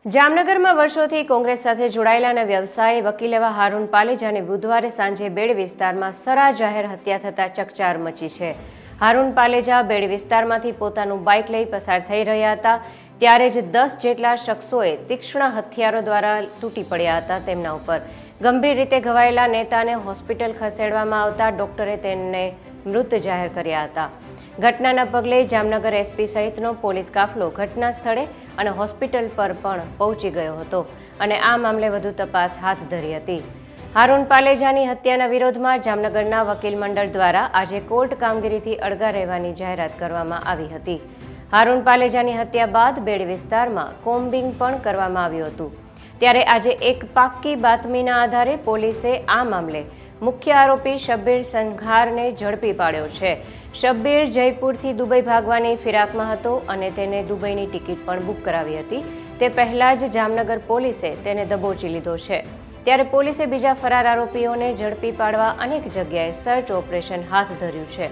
જામનગરમાં વર્ષોથી કોંગ્રેસ સાથે જોડાયેલા અને વ્યવસાયી વકીલ એવા હારૂન પાલેજાની બુધવારે સાંજે બેડ વિસ્તારમાં સરા જાહેર હત્યા થતા ચકચાર મચી છે। હારૂન પાલેજા બેડ વિસ્તારમાંથી પોતાનું બાઇક લઈ પસાર થઈ રહ્યા હતા ત્યારે જ 10 જેટલા શખ્સોએ તીક્ષ્ણ હથિયારો દ્વારા તૂટી પડ્યા હતા। તેમના ઉપર ગંભીર રીતે ઘવાયેલા નેતાને હોસ્પિટલ ખસેડવામાં આવતા ડોક્ટરે તેમને મૃત જાહેર કર્યા હતા। ઘટનાના પગલે જામનગર એસપી સહિતનો પોલીસ કાફલો ઘટના સ્થળે અને હોસ્પિટલ પર પણ પહોંચી ગયો હતો અને આ મામલે વધુ તપાસ હાથ ધરી હતી। હારૂન પાલેજાની હત્યાના વિરોધમાં જામનગરના વકીલ મંડળ દ્વારા આજે કોર્ટ કામગીરીથી અળગા રહેવાની જાહેરાત કરવામાં આવી હતી। હારૂન પાલેજાની હત્યા બાદ બેડ વિસ્તારમાં કોમ્બિંગ પણ કરવામાં આવ્યું હતું ત્યારે આજે એક પાક્કી બાતમીના આધારે પોલીસે આ મામલે મુખ્ય આરોપી શબ્બીર સંઘારને ઝડપી પાડ્યો છે। શબ્બીર જયપુરથી દુબઈ ભાગવાની ફિરાકમાં હતો અને તેને દુબઈની ટિકિટ પણ બુક કરાવી હતી। તે પહેલા જ જામનગર પોલીસે તેને દબોચી લીધો છે ત્યારે પોલીસે બીજા ફરાર આરોપીઓને ઝડપી પાડવા અનેક જગ્યાએ સર્ચ ઓપરેશન હાથ ધર્યું છે।